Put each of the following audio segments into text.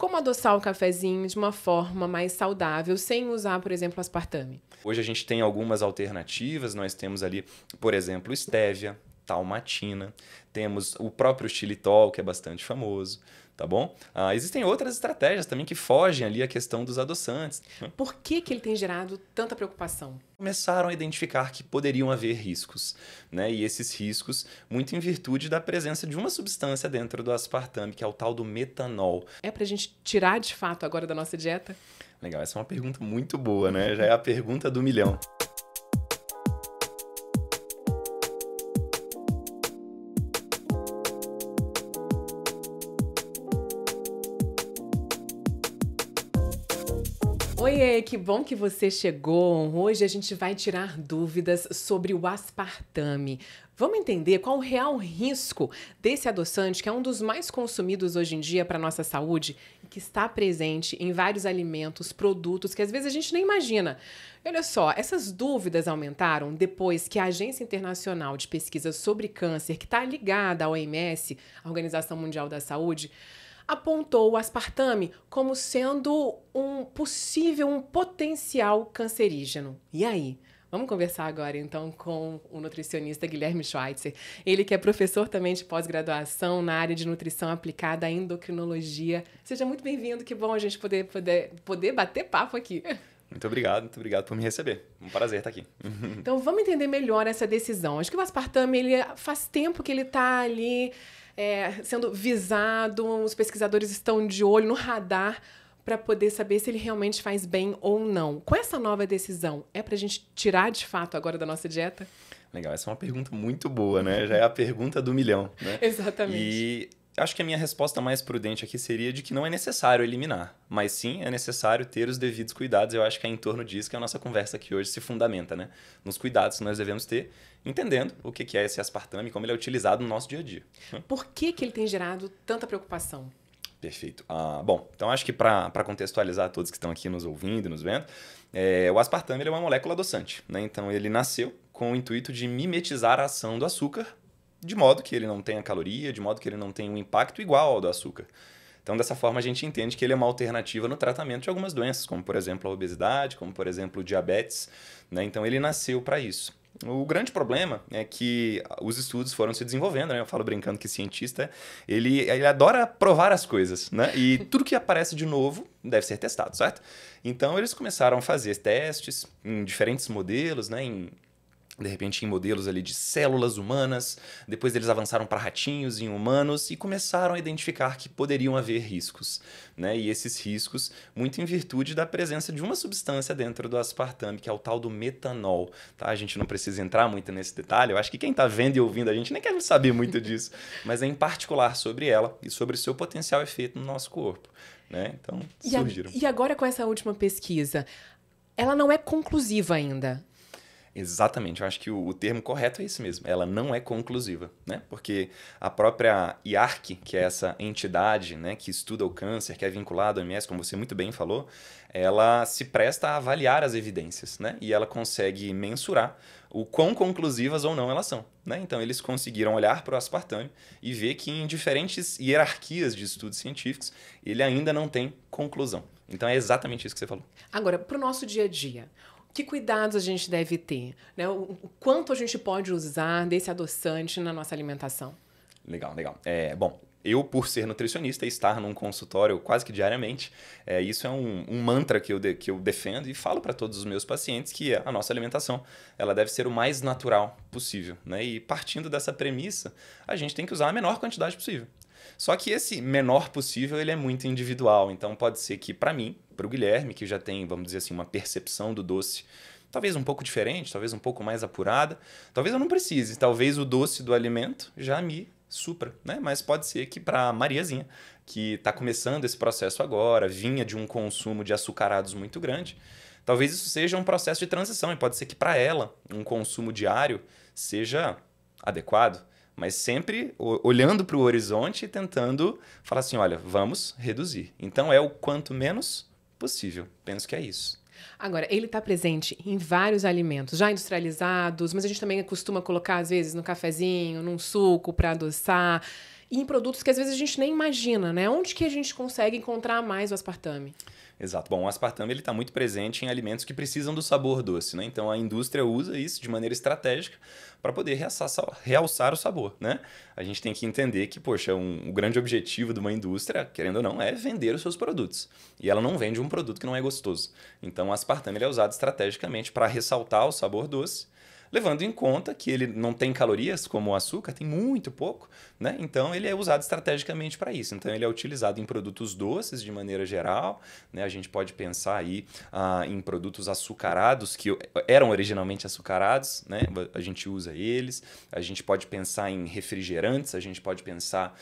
Como adoçar o cafezinho de uma forma mais saudável, sem usar, por exemplo, aspartame? Hoje a gente tem algumas alternativas, nós temos ali, por exemplo, stevia, talmatina, temos o próprio xilitol, que é bastante famoso, tá bom? Existem outras estratégias também que fogem ali à questão dos adoçantes. Por que que ele tem gerado tanta preocupação? Começaram a identificar que poderiam haver riscos, né? E esses riscos, muito em virtude da presença de uma substância dentro do aspartame, que é o tal do metanol. É pra gente tirar de fato agora da nossa dieta? Legal, essa é uma pergunta muito boa, né? Já é a pergunta do milhão. Oiê, que bom que você chegou. Hoje a gente vai tirar dúvidas sobre o aspartame. Vamos entender qual o real risco desse adoçante, que é um dos mais consumidos hoje em dia para a nossa saúde e que está presente em vários alimentos, produtos que às vezes a gente nem imagina. Olha só, essas dúvidas aumentaram depois que a Agência Internacional de Pesquisa sobre Câncer, que está ligada à OMS, a Organização Mundial da Saúde, apontou o aspartame como sendo um potencial cancerígeno. E aí? Vamos conversar agora, então, com o nutricionista Guilherme Schweitzer. Ele que é professor também de pós-graduação na área de nutrição aplicada à endocrinologia. Seja muito bem-vindo, que bom a gente poder bater papo aqui. Muito obrigado por me receber. Um prazer estar aqui. Então, vamos entender melhor essa decisão. Acho que o aspartame, faz tempo que ele está ali sendo visado, os pesquisadores estão de olho no radar para poder saber se ele realmente faz bem ou não. Com essa nova decisão, é para a gente tirar de fato agora da nossa dieta? Legal, essa é uma pergunta muito boa, né? Já é a pergunta do milhão, né? Exatamente. E acho que a minha resposta mais prudente aqui seria de que não é necessário eliminar, mas sim é necessário ter os devidos cuidados. Eu acho que é em torno disso que a nossa conversa aqui hoje se fundamenta, né? Nos cuidados que nós devemos ter, entendendo o que é esse aspartame e como ele é utilizado no nosso dia a dia. Por que ele tem gerado tanta preocupação? Perfeito. Bom, então acho que para contextualizar todos que estão aqui nos ouvindo e nos vendo, o aspartame ele é uma molécula adoçante, né? Então ele nasceu com o intuito de mimetizar a ação do açúcar, de modo que ele não tenha caloria, de modo que ele não tenha um impacto igual ao do açúcar. Então, dessa forma, a gente entende que ele é uma alternativa no tratamento de algumas doenças, como, por exemplo, a obesidade, como, por exemplo, o diabetes, né? Então, ele nasceu para isso. O grande problema é que os estudos foram se desenvolvendo, né? Eu falo brincando que cientista, ele adora provar as coisas, né? E tudo que aparece de novo deve ser testado, certo? Então, eles começaram a fazer testes em diferentes modelos, né? De repente em modelos ali de células humanas, depois eles avançaram para ratinhos em humanos e começaram a identificar que poderiam haver riscos, né? E esses riscos, muito em virtude da presença de uma substância dentro do aspartame, que é o tal do metanol, tá? A gente não precisa entrar muito nesse detalhe, eu acho que quem está vendo e ouvindo a gente nem quer saber muito disso, mas é em particular sobre ela e sobre o seu potencial efeito no nosso corpo, né? Então, surgiram. E agora com essa última pesquisa, ela não é conclusiva ainda. Exatamente, eu acho que o termo correto é esse mesmo, ela não é conclusiva, né? Porque a própria IARC, que é essa entidade, né, que estuda o câncer, que é vinculada ao OMS, como você muito bem falou, ela se presta a avaliar as evidências, né? E ela consegue mensurar o quão conclusivas ou não elas são, né? Então eles conseguiram olhar para o aspartame e ver que em diferentes hierarquias de estudos científicos ele ainda não tem conclusão. Então é exatamente isso que você falou. Agora, para o nosso dia a dia, que cuidados a gente deve ter? Né? O quanto a gente pode usar desse adoçante na nossa alimentação? Legal. Bom, eu, por ser nutricionista e estar num consultório quase que diariamente, isso é um mantra que eu defendo e falo para todos os meus pacientes que a nossa alimentação ela deve ser o mais natural possível, né? E partindo dessa premissa, a gente tem que usar a menor quantidade possível. Só que esse menor possível ele é muito individual, então pode ser que para mim, para o Guilherme, que já tem, vamos dizer assim, uma percepção do doce talvez um pouco diferente, talvez um pouco mais apurada, talvez eu não precise, talvez o doce do alimento já me supra, né? Mas pode ser que para a Mariazinha, que está começando esse processo agora, vinha de um consumo de açucarados muito grande, talvez isso seja um processo de transição e pode ser que para ela um consumo diário seja adequado. Mas sempre olhando para o horizonte e tentando falar assim, olha, vamos reduzir. Então é o quanto menos possível. Penso que é isso. Agora, ele está presente em vários alimentos já industrializados, mas a gente também costuma colocar, às vezes, no cafezinho, num suco para adoçar. e em produtos que às vezes a gente nem imagina, né? Onde que a gente consegue encontrar mais o aspartame? Exato. Bom, o aspartame está muito presente em alimentos que precisam do sabor doce, né? Então a indústria usa isso de maneira estratégica para poder realçar o sabor, né? A gente tem que entender que, poxa, o grande objetivo de uma indústria, querendo ou não, é vender os seus produtos. E ela não vende um produto que não é gostoso. Então o aspartame ele é usado estrategicamente para ressaltar o sabor doce, levando em conta que ele não tem calorias como o açúcar, tem muito pouco, né? Então ele é usado estrategicamente para isso. Então ele é utilizado em produtos doces de maneira geral, né? A gente pode pensar aí em produtos açucarados que eram originalmente açucarados, né? A gente usa eles. A gente pode pensar em refrigerantes, a gente pode pensar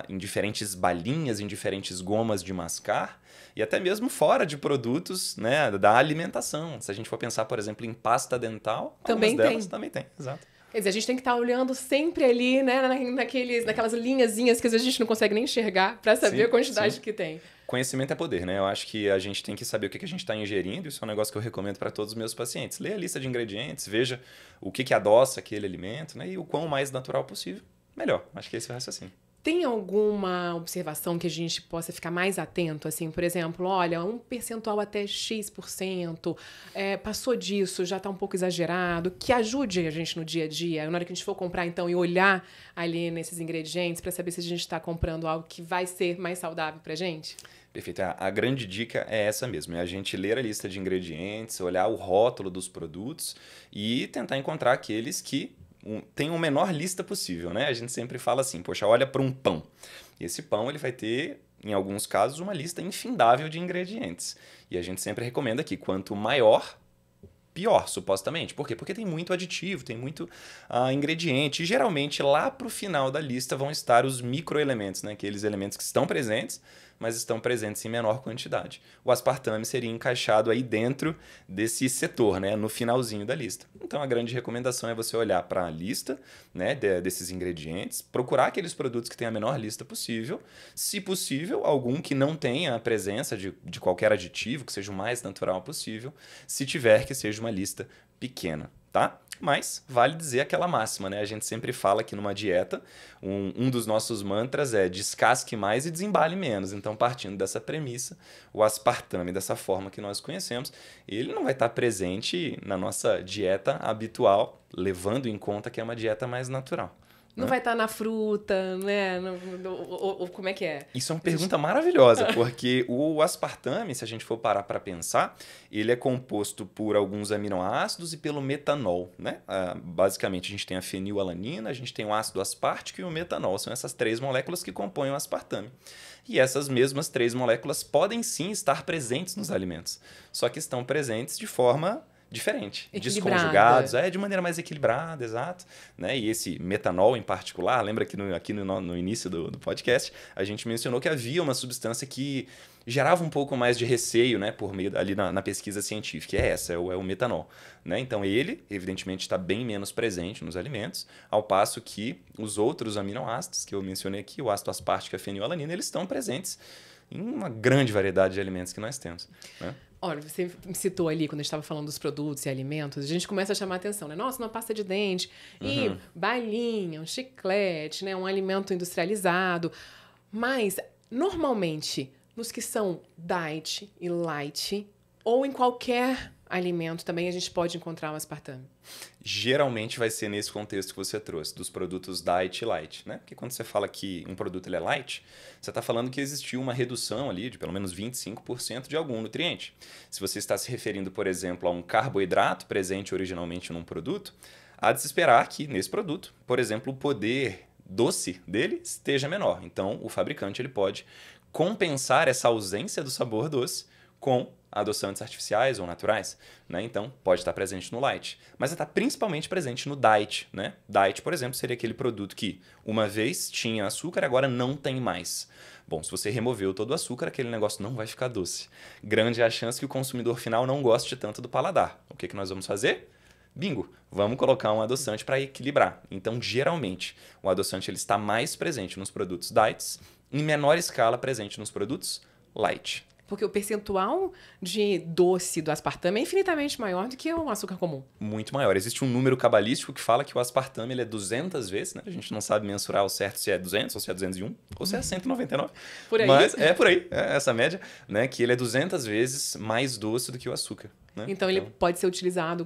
em diferentes balinhas, em diferentes gomas de mascar. E até mesmo fora de produtos, né, da alimentação. Se a gente for pensar, por exemplo, em pasta dental, também delas também tem. Exato. Quer dizer, a gente tem que estar olhando sempre ali, né, naquelas linhazinhas que às vezes a gente não consegue nem enxergar para saber a quantidade que tem. Conhecimento é poder, né? Eu acho que a gente tem que saber o que a gente está ingerindo. Isso é um negócio que eu recomendo para todos os meus pacientes. Leia a lista de ingredientes, veja o que adoça aquele alimento, né? E o quão mais natural possível, melhor. Acho que esse é o raciocínio. Tem alguma observação que a gente possa ficar mais atento? Assim, por exemplo, olha, um percentual até X%, passou disso, já está um pouco exagerado, que ajude a gente no dia a dia, na hora que a gente for comprar, então, e olhar ali nesses ingredientes para saber se a gente está comprando algo que vai ser mais saudável para a gente? Perfeito. A grande dica é essa mesmo, é a gente ler a lista de ingredientes, olhar o rótulo dos produtos e tentar encontrar aqueles que tem a menor lista possível, né? A gente sempre fala assim, poxa, olha para um pão. E esse pão ele vai ter, em alguns casos, uma lista infindável de ingredientes. E a gente sempre recomenda que quanto maior, pior, supostamente. Por quê? Porque tem muito aditivo, tem muito ingrediente. E geralmente lá para o final da lista vão estar os microelementos, né? Aqueles elementos que estão presentes, mas estão presentes em menor quantidade. O aspartame seria encaixado aí dentro desse setor, né, no finalzinho da lista. Então, a grande recomendação é você olhar para a lista, né, desses ingredientes, procurar aqueles produtos que têm a menor lista possível, se possível, algum que não tenha a presença de qualquer aditivo, que seja o mais natural possível, se tiver que seja uma lista pequena, tá? Mas vale dizer aquela máxima, né? A gente sempre fala que numa dieta, um dos nossos mantras é descasque mais e desembale menos. Então, partindo dessa premissa, o aspartame, dessa forma que nós conhecemos, ele não vai estar presente na nossa dieta habitual, levando em conta que é uma dieta mais natural. Não vai estar na fruta, né? Ou como é que é? Isso é uma pergunta maravilhosa, porque o aspartame, se a gente for parar para pensar, ele é composto por alguns aminoácidos e pelo metanol, né? Basicamente, a gente tem a fenilalanina, a gente tem o ácido aspartico e o metanol. São essas três moléculas que compõem o aspartame. E essas mesmas três moléculas podem sim estar presentes nos alimentos, só que estão presentes de forma diferente, desconjugados, de maneira mais equilibrada, exato. Né? E esse metanol em particular, lembra que aqui no início do podcast, a gente mencionou que havia uma substância que gerava um pouco mais de receio, né, por meio ali na pesquisa científica, é o metanol. Né? Então ele, evidentemente, está bem menos presente nos alimentos, ao passo que os outros aminoácidos que eu mencionei aqui, o ácido aspartico e a fenilalanina, eles estão presentes em uma grande variedade de alimentos que nós temos. Né? Olha, você me citou ali, quando a gente estava falando dos produtos e alimentos, a gente começa a chamar a atenção, né? Nossa, uma pasta de dente, e balinha, um chiclete, né? Um alimento industrializado. Mas, normalmente, nos que são diet e light, ou em qualquer alimento também a gente pode encontrar o aspartame? Geralmente vai ser nesse contexto que você trouxe, dos produtos diet e light, né? Porque quando você fala que um produto ele é light, você está falando que existiu uma redução ali de pelo menos 25% de algum nutriente. Se você está se referindo, por exemplo, a um carboidrato presente originalmente num produto, há de se esperar que nesse produto, por exemplo, o poder doce dele esteja menor. Então, o fabricante ele pode compensar essa ausência do sabor doce com adoçantes artificiais ou naturais, né? Então, pode estar presente no light. Mas está principalmente presente no diet, né? Diet, por exemplo, seria aquele produto que uma vez tinha açúcar, agora não tem mais. Bom, se você removeu todo o açúcar, aquele negócio não vai ficar doce. Grande é a chance que o consumidor final não goste tanto do paladar. O que nós vamos fazer? Bingo! Vamos colocar um adoçante para equilibrar. Então, geralmente, o adoçante ele está mais presente nos produtos diets, em menor escala presente nos produtos light. Porque o percentual de doce do aspartame é infinitamente maior do que o açúcar comum. Muito maior. Existe um número cabalístico que fala que o aspartame ele é 200 vezes, né? A gente não sabe mensurar ao certo se é 200 ou se é 201 ou se é 199. Por aí. Mas é por aí, é essa média, né? Que ele é 200 vezes mais doce do que o açúcar. Né? Então ele pode ser utilizado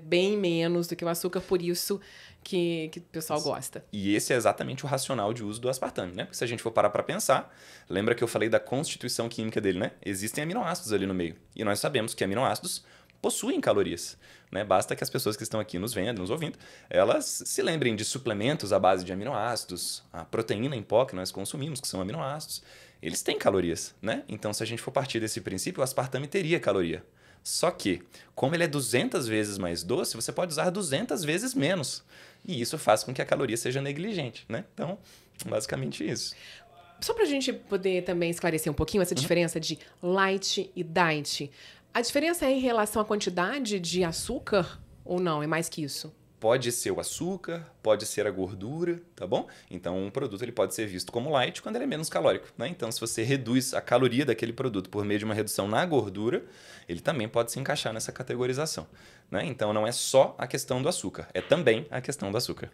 bem menos do que o açúcar, por isso que o pessoal gosta. E esse é exatamente o racional de uso do aspartame, né? Porque se a gente for parar para pensar, lembra que eu falei da constituição química dele, né? Existem aminoácidos ali no meio. E nós sabemos que aminoácidos possuem calorias, né? Basta que as pessoas que estão aqui nos vendo, nos ouvindo, elas se lembrem de suplementos à base de aminoácidos, a proteína em pó que nós consumimos, que são aminoácidos, eles têm calorias, né? Então, se a gente for partir desse princípio, o aspartame teria caloria. Só que, como ele é 200 vezes mais doce, você pode usar 200 vezes menos. E isso faz com que a caloria seja negligente, né? Então, basicamente isso. Só para a gente poder também esclarecer um pouquinho essa diferença de light e diet. A diferença é em relação à quantidade de açúcar ou não? É mais que isso? Pode ser o açúcar, pode ser a gordura, tá bom? Então, um produto ele pode ser visto como light quando ele é menos calórico, né? Então, se você reduz a caloria daquele produto por meio de uma redução na gordura, ele também pode se encaixar nessa categorização, né? Então, não é só a questão do açúcar, é também a questão do açúcar.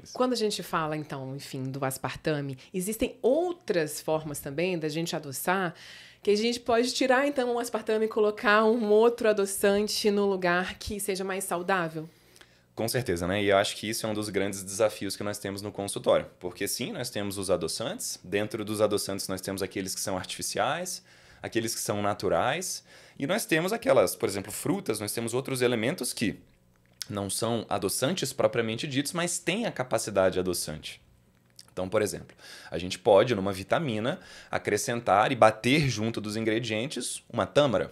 Isso. Quando a gente fala, então, enfim, do aspartame, existem outras formas também da gente adoçar que a gente pode tirar, então, o aspartame e colocar um outro adoçante no lugar que seja mais saudável? Com certeza, né? E eu acho que isso é um dos grandes desafios que nós temos no consultório. Porque sim, nós temos os adoçantes. Dentro dos adoçantes nós temos aqueles que são artificiais, aqueles que são naturais. E nós temos aquelas, por exemplo, frutas, nós temos outros elementos que não são adoçantes propriamente ditos, mas têm a capacidade adoçante. Então, por exemplo, a gente pode, numa vitamina, acrescentar e bater junto dos ingredientes uma tâmara.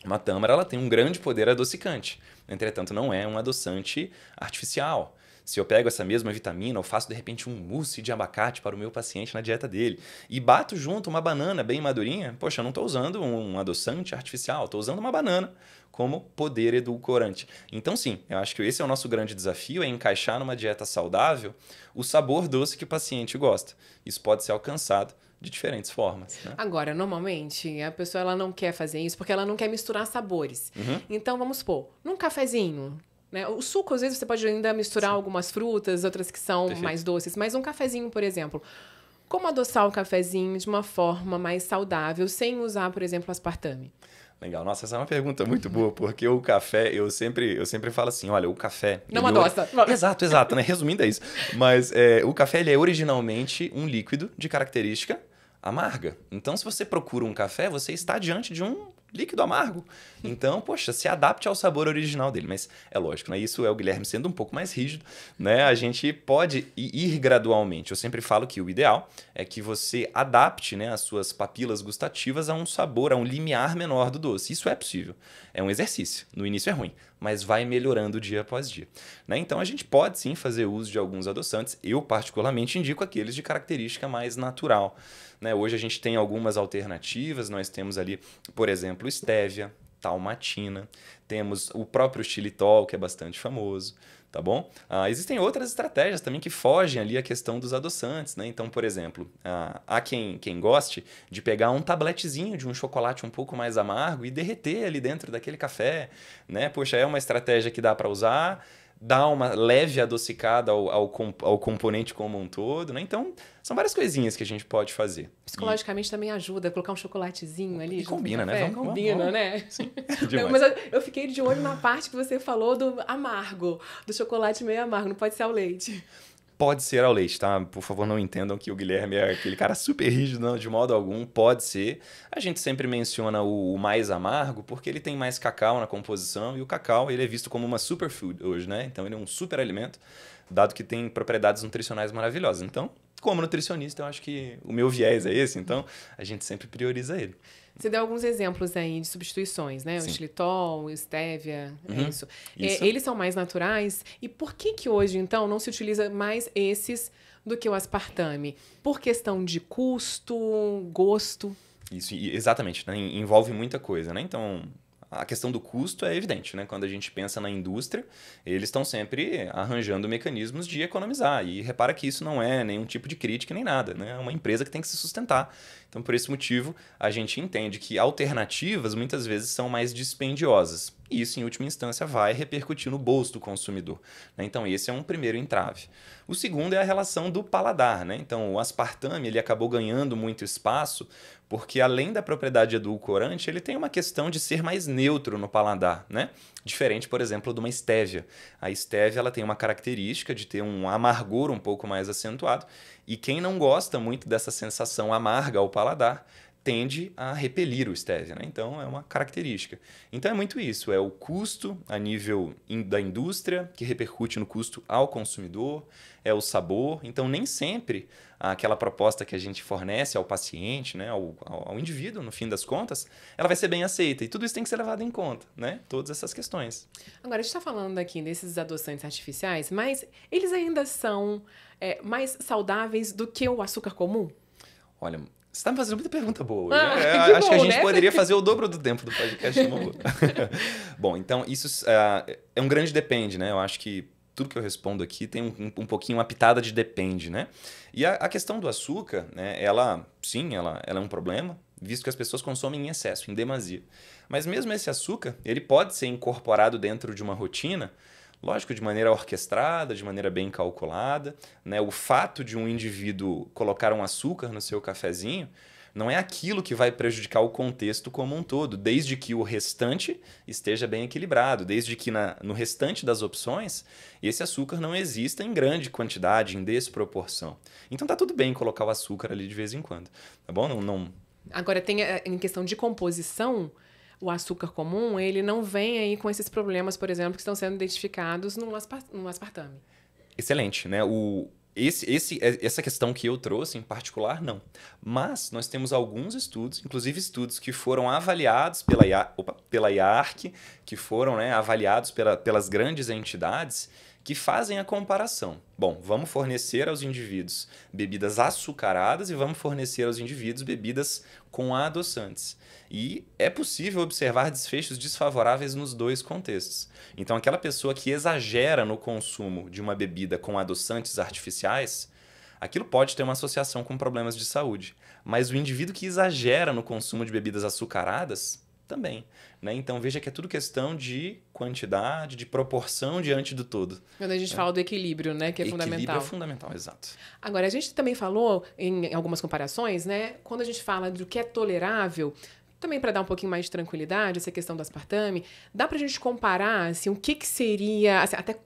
Uma tâmara ela tem um grande poder adocicante. Entretanto, não é um adoçante artificial. Se eu pego essa mesma vitamina, eu faço de repente um mousse de abacate para o meu paciente na dieta dele e bato junto uma banana bem madurinha, poxa, eu não estou usando um adoçante artificial, estou usando uma banana como poder edulcorante. Então, sim, eu acho que esse é o nosso grande desafio, é encaixar numa dieta saudável o sabor doce que o paciente gosta. Isso pode ser alcançado de diferentes formas. Né? Agora, normalmente, a pessoa ela não quer fazer isso porque ela não quer misturar sabores. Então, vamos supor, num cafezinho, né? O suco, às vezes, você pode ainda misturar algumas frutas, outras que são mais doces. Mas um cafezinho, por exemplo, como adoçar o cafezinho de uma forma mais saudável, sem usar, por exemplo, aspartame? Legal. Nossa, essa é uma pergunta muito boa, porque o café, eu sempre falo assim, olha, o café... Não adoça. Exato, né? Resumindo é isso. Mas o café, ele é originalmente um líquido de característica amarga. Então, se você procura um café, você está diante de um líquido amargo. Então, poxa, se adapte ao sabor original dele. Mas é lógico, né? Isso é o Guilherme sendo um pouco mais rígido, né? A gente pode ir gradualmente. Eu sempre falo que o ideal é que você adapte, né, as suas papilas gustativas a um sabor, a um limiar menor do doce. Isso é possível. É um exercício. No início é ruim, mas vai melhorando dia após dia. Né? Então, a gente pode sim fazer uso de alguns adoçantes. Eu, particularmente, indico aqueles de característica mais natural. Né? Hoje a gente tem algumas alternativas. Nós temos ali, por exemplo, estévia, talmatina. Temos o próprio xilitol, que é bastante famoso. Tá bom? Existem outras estratégias também que fogem ali a questão dos adoçantes, né? Então, por exemplo, há quem goste de pegar um tabletezinho de um chocolate um pouco mais amargo e derreter ali dentro daquele café, né? Poxa, é uma estratégia que dá para usar, dá uma leve adocicada ao componente como um todo, né? Então, são várias coisinhas que a gente pode fazer. Psicologicamente também ajuda, colocar um chocolatezinho ali. E combina, né? Combina, né? Sim, mas eu fiquei de olho na parte que você falou do amargo, do chocolate meio amargo, não pode ser ao leite. Pode ser ao leite, tá? Por favor, não entendam que o Guilherme é aquele cara super rígido, não, de modo algum. Pode ser. A gente sempre menciona o mais amargo porque ele tem mais cacau na composição e o cacau ele é visto como uma superfood hoje, né? Então ele é um super alimento, dado que tem propriedades nutricionais maravilhosas. Então, como nutricionista, eu acho que o meu viés é esse, então a gente sempre prioriza ele. Você deu alguns exemplos aí de substituições, né? Sim. O xilitol, o stevia, é isso. Isso. Eles são mais naturais. E por que hoje, então, não se utiliza mais esses do que o aspartame? Por questão de custo, gosto? Isso, exatamente. Né? Envolve muita coisa, né? Então, a questão do custo é evidente, né? Quando a gente pensa na indústria, eles estão sempre arranjando mecanismos de economizar. E repara que isso não é nenhum tipo de crítica nem nada, né? É uma empresa que tem que se sustentar. Então, por esse motivo, a gente entende que alternativas muitas vezes são mais dispendiosas. E isso, em última instância, vai repercutir no bolso do consumidor, né? Então, esse é um primeiro entrave. O segundo é a relação do paladar, né? Então, o aspartame ele acabou ganhando muito espaço porque, além da propriedade edulcorante, ele tem uma questão de ser mais neutro no paladar, né? Diferente, por exemplo, de uma estévia. A estévia ela tem uma característica de ter um amargor um pouco mais acentuado, e quem não gosta muito dessa sensação amarga ao paladar tende a repelir o stevia, né? Então, é uma característica. Então, é muito isso. É o custo a nível da indústria, que repercute no custo ao consumidor, é o sabor. Então, nem sempre aquela proposta que a gente fornece ao paciente, né? ao indivíduo, no fim das contas, ela vai ser bem aceita. E tudo isso tem que ser levado em conta, né? Todas essas questões. Agora, a gente está falando aqui desses adoçantes artificiais, mas eles ainda são mais saudáveis do que o açúcar comum? Olha, você está me fazendo muita pergunta boa hoje. bom, Acho que a gente né? poderia fazer o dobro do tempo do podcast de novo. Bom, então isso é um grande depende, né? Eu acho que tudo que eu respondo aqui tem um pouquinho, uma pitada de depende, né? E a questão do açúcar, né? Ela é um problema, visto que as pessoas consomem em excesso, em demasia. Mas mesmo esse açúcar, ele pode ser incorporado dentro de uma rotina, lógico, de maneira orquestrada, de maneira bem calculada, né? O fato de um indivíduo colocar um açúcar no seu cafezinho não é aquilo que vai prejudicar o contexto como um todo, desde que o restante esteja bem equilibrado, desde que no restante das opções esse açúcar não exista em grande quantidade, em desproporção. Então tá tudo bem colocar o açúcar ali de vez em quando, tá bom? Não... Agora, em questão de composição, o açúcar comum, ele não vem aí com esses problemas, por exemplo, que estão sendo identificados no aspartame. Excelente, né? Essa questão que eu trouxe em particular, não. Mas nós temos alguns estudos, inclusive estudos que foram avaliados pela IARC, que foram, né, avaliados pelas grandes entidades, que fazem a comparação. Bom, vamos fornecer aos indivíduos bebidas açucaradas e vamos fornecer aos indivíduos bebidas com adoçantes. E é possível observar desfechos desfavoráveis nos dois contextos. Então, aquela pessoa que exagera no consumo de uma bebida com adoçantes artificiais, aquilo pode ter uma associação com problemas de saúde. Mas o indivíduo que exagera no consumo de bebidas açucaradas, também, né? Então veja que é tudo questão de quantidade, de proporção diante do todo. Quando a gente fala do equilíbrio, né, que é fundamental. Equilíbrio é fundamental, exato. Agora, a gente também falou em algumas comparações, né, quando a gente fala do que é tolerável, também para dar um pouquinho mais de tranquilidade, essa questão do aspartame, dá pra gente comparar, assim, o que seria, assim, até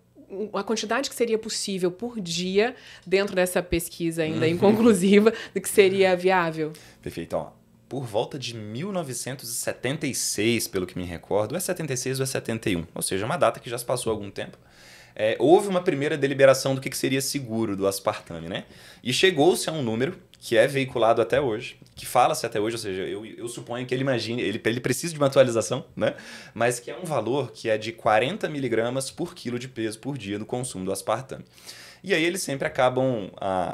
a quantidade que seria possível por dia, dentro dessa pesquisa ainda inconclusiva, do que seria viável? Perfeito, ó. Por volta de 1976, pelo que me recordo, é 76 ou é 71, ou seja, uma data que já se passou há algum tempo, houve uma primeira deliberação do que seria seguro do aspartame, né? E chegou-se a um número que é veiculado até hoje, que fala-se até hoje, ou seja, eu suponho que ele precisa de uma atualização, né? Mas que é um valor que é de 40 miligramas por quilo de peso por dia no consumo do aspartame. E aí eles sempre acabam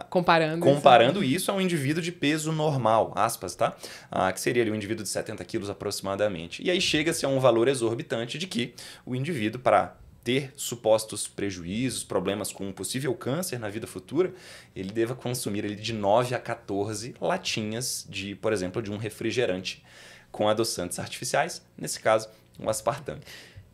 comparando isso a um indivíduo de peso normal, aspas, tá? Que seria ali um indivíduo de 70 quilos aproximadamente. E aí chega-se a um valor exorbitante de que o indivíduo, para ter supostos prejuízos, problemas com um possível câncer na vida futura, ele deva consumir ali de 9 a 14 latinhas por exemplo, de um refrigerante com adoçantes artificiais, nesse caso, um aspartame.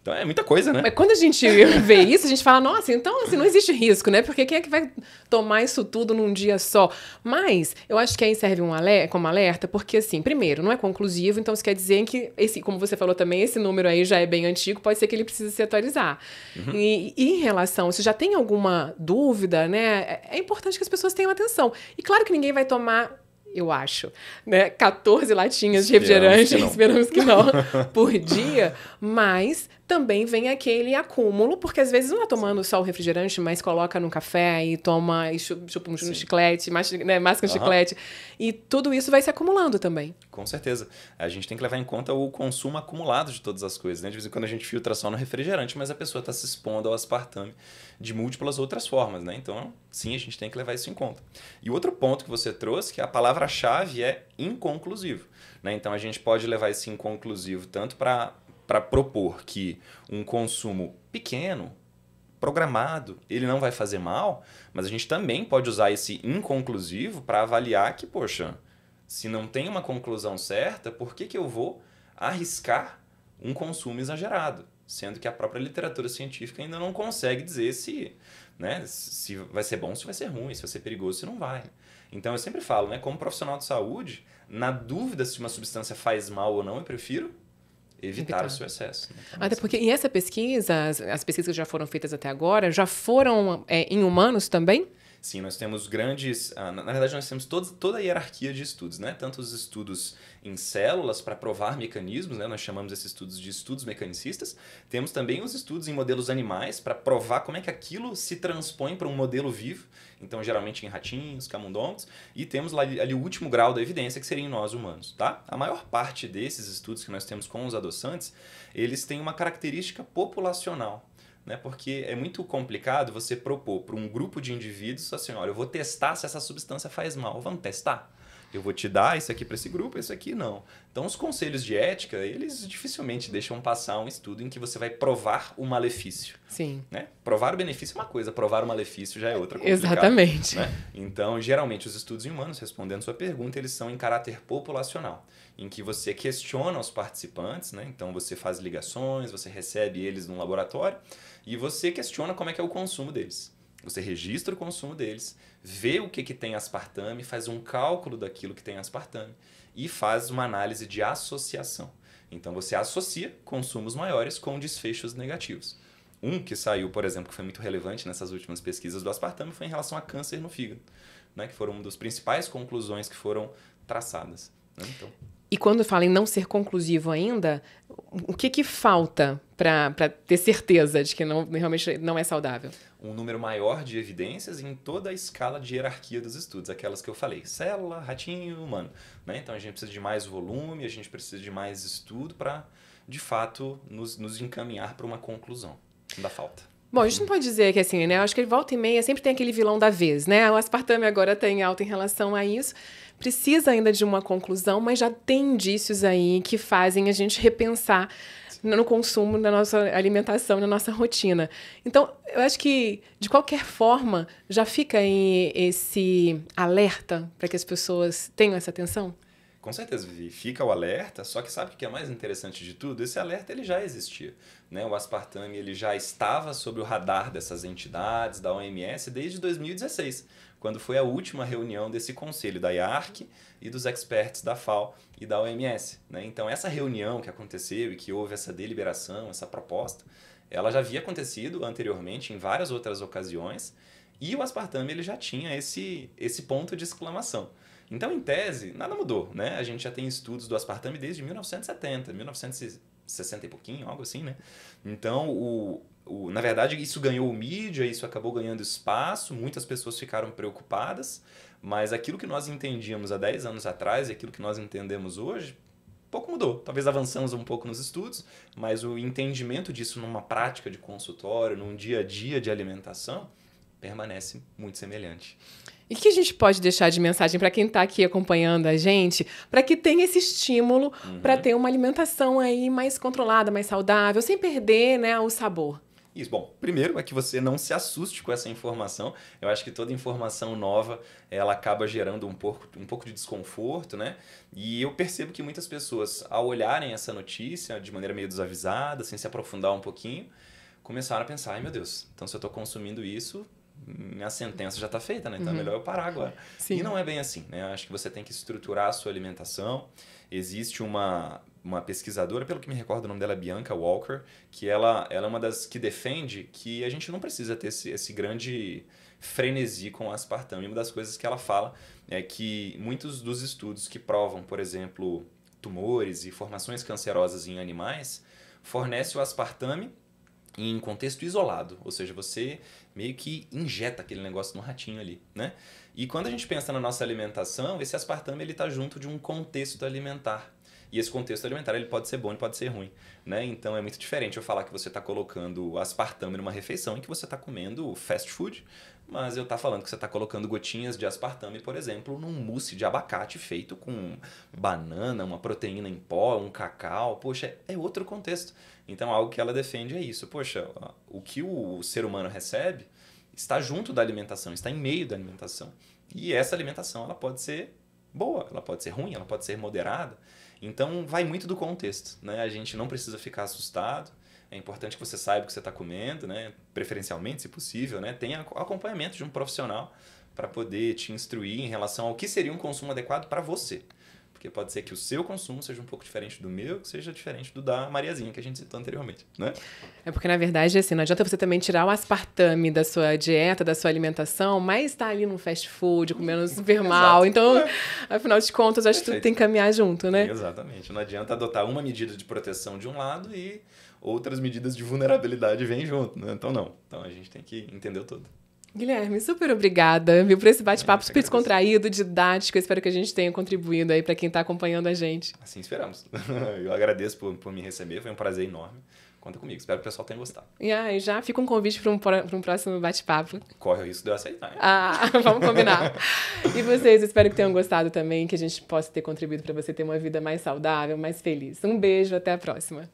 Então é muita coisa, né? Mas quando a gente vê isso, a gente fala, nossa, então assim, não existe risco, né? Porque quem é que vai tomar isso tudo num dia só? Mas eu acho que aí serve como alerta, porque assim, primeiro, não é conclusivo, então isso quer dizer que, como você falou também, esse número aí já é bem antigo, pode ser que ele precise se atualizar. Uhum. E em relação, se já tem alguma dúvida, né? É importante que as pessoas tenham atenção. E claro que ninguém vai tomar, eu acho, né, 14 latinhas de refrigerante, esperamos que não, por dia, mas também vem aquele acúmulo, porque às vezes não está tomando só o refrigerante, mas coloca no café e toma, e chupa um chiclete, masca um chiclete, e tudo isso vai se acumulando também. Com certeza. A gente tem que levar em conta o consumo acumulado de todas as coisas, né? De vez em quando a gente filtra só no refrigerante, mas a pessoa está se expondo ao aspartame de múltiplas outras formas, né? Então, sim, a gente tem que levar isso em conta. E outro ponto que você trouxe, que a palavra-chave é inconclusivo, né? Então, a gente pode levar esse inconclusivo tanto para para propor que um consumo pequeno, programado, ele não vai fazer mal, mas a gente também pode usar esse inconclusivo para avaliar que, poxa, se não tem uma conclusão certa, por que eu vou arriscar um consumo exagerado? Sendo que a própria literatura científica ainda não consegue dizer se, né, se vai ser bom, se vai ser ruim, se vai ser perigoso, se não vai. Então eu sempre falo, né, como profissional de saúde, na dúvida se uma substância faz mal ou não, eu prefiro evitar o seu excesso. Né? Então, até porque, e essa pesquisa, as pesquisas que já foram feitas até agora, já foram em humanos também? Sim, nós temos grandes... Na verdade, nós temos toda a hierarquia de estudos, né? Tanto os estudos em células para provar mecanismos, né? Nós chamamos esses estudos de estudos mecanicistas. Temos também os estudos em modelos animais para provar como é que aquilo se transpõe para um modelo vivo. Então, geralmente em ratinhos, camundongos. E temos lá ali o último grau da evidência, que seria em nós humanos, tá? A maior parte desses estudos que nós temos com os adoçantes, eles têm uma característica populacional. Né? Porque é muito complicado você propor para um grupo de indivíduos assim, olha, eu vou testar se essa substância faz mal. Vamos testar? Eu vou te dar isso aqui para esse grupo, isso aqui não. Então, os conselhos de ética, eles dificilmente deixam passar um estudo em que você vai provar o malefício. Sim. Né? Provar o benefício é uma coisa, provar o malefício já é outra coisa. Exatamente. Né? Então, geralmente, os estudos em humanos, respondendo sua pergunta, eles são em caráter populacional, em que você questiona os participantes, né? Então você faz ligações, você recebe eles num laboratório e você questiona como é que é o consumo deles. Você registra o consumo deles, vê o que tem aspartame, faz um cálculo daquilo que tem aspartame e faz uma análise de associação. Então você associa consumos maiores com desfechos negativos. Um que saiu, por exemplo, que foi muito relevante nessas últimas pesquisas do aspartame foi em relação a câncer no fígado, né? Que foram uma das principais conclusões que foram traçadas. Né? Então... E quando fala em não ser conclusivo ainda, o que falta para ter certeza de que realmente não é saudável? Um número maior de evidências em toda a escala de hierarquia dos estudos, aquelas que eu falei, célula, ratinho, humano. Né? Então a gente precisa de mais volume, a gente precisa de mais estudo para, de fato, nos encaminhar para uma conclusão da falta. Bom, a gente não pode dizer que assim, né? Eu acho que volta e meia sempre tem aquele vilão da vez, né? O aspartame agora está em alta em relação a isso. Precisa ainda de uma conclusão, mas já tem indícios aí que fazem a gente repensar no consumo, na nossa alimentação, na nossa rotina. Então, eu acho que, de qualquer forma, já fica aí esse alerta para que as pessoas tenham essa atenção? Com certeza, Vivi. Fica o alerta, só que sabe o que é mais interessante de tudo? Esse alerta ele já existia. Né? O aspartame ele já estava sob o radar dessas entidades, da OMS, desde 2016, quando foi a última reunião desse conselho, da IARC e dos experts da FAO e da OMS. Né? Então, essa reunião que aconteceu e que houve essa deliberação, essa proposta, ela já havia acontecido anteriormente em várias outras ocasiões e o aspartame ele já tinha esse ponto de exclamação. Então, em tese, nada mudou, né? A gente já tem estudos do aspartame desde 1970, 1960 e pouquinho, algo assim, né? Então, na verdade, isso ganhou mídia, isso acabou ganhando espaço, muitas pessoas ficaram preocupadas, mas aquilo que nós entendíamos há 10 anos atrás e aquilo que nós entendemos hoje, pouco mudou. Talvez avançamos um pouco nos estudos, mas o entendimento disso numa prática de consultório, num dia a dia de alimentação, permanece muito semelhante. E o que a gente pode deixar de mensagem para quem está aqui acompanhando a gente, para que tenha esse estímulo para ter uma alimentação aí mais controlada, mais saudável, sem perder, né, o sabor? Isso. Bom, primeiro é que você não se assuste com essa informação. Eu acho que toda informação nova, ela acaba gerando um pouco de desconforto, né? E eu percebo que muitas pessoas, ao olharem essa notícia de maneira meio desavisada, sem se aprofundar um pouquinho, começaram a pensar, ai meu Deus, então se eu estou consumindo isso, minha sentença já está feita, né? Então é melhor eu parar agora. Sim. E não é bem assim, né? Eu acho que você tem que estruturar a sua alimentação. Existe uma pesquisadora, pelo que me recordo, o nome dela é Bianca Walker, que ela é uma das que defende que a gente não precisa ter esse grande frenesi com o aspartame. Uma das coisas que ela fala é que muitos dos estudos que provam, por exemplo, tumores e formações cancerosas em animais, fornece o aspartame em contexto isolado, ou seja, você meio que injeta aquele negócio no ratinho ali, né? E quando a gente pensa na nossa alimentação, esse aspartame ele está junto de um contexto alimentar. E esse contexto alimentar ele pode ser bom e pode ser ruim, né? Então é muito diferente eu falar que você está colocando aspartame numa refeição em que você está comendo fast food, mas eu tá falando que você tá colocando gotinhas de aspartame, por exemplo, num mousse de abacate feito com banana, uma proteína em pó, um cacau. Poxa, é outro contexto. Então, algo que ela defende é isso. Poxa, o que o ser humano recebe está junto da alimentação, está em meio da alimentação. E essa alimentação, ela pode ser boa, ela pode ser ruim, ela pode ser moderada. Então, vai muito do contexto, né? A gente não precisa ficar assustado. É importante que você saiba o que você está comendo, né? Preferencialmente, se possível, né? Tenha acompanhamento de um profissional para poder te instruir em relação ao que seria um consumo adequado para você. Porque pode ser que o seu consumo seja um pouco diferente do meu, que seja diferente do da Mariazinha, que a gente citou anteriormente, né? É porque, na verdade, assim, não adianta você também tirar o aspartame da sua dieta, da sua alimentação, mas tá ali no fast food, comendo super mal. Então, afinal de contas, acho que tudo tem que caminhar junto, né? Exatamente. Não adianta adotar uma medida de proteção de um lado e outras medidas de vulnerabilidade vêm junto, né? Então, não. Então, a gente tem que entender o todo. Guilherme, super obrigada, viu, por esse bate-papo super descontraído, didático. Eu espero que a gente tenha contribuído aí para quem está acompanhando a gente. Assim esperamos. Eu agradeço por me receber, foi um prazer enorme. Conta comigo, espero que o pessoal tenha gostado. E já fica um convite para um próximo bate-papo. Corre o risco de eu aceitar. Hein? Vamos combinar. E vocês, espero que tenham gostado também, que a gente possa ter contribuído para você ter uma vida mais saudável, mais feliz. Um beijo, até a próxima.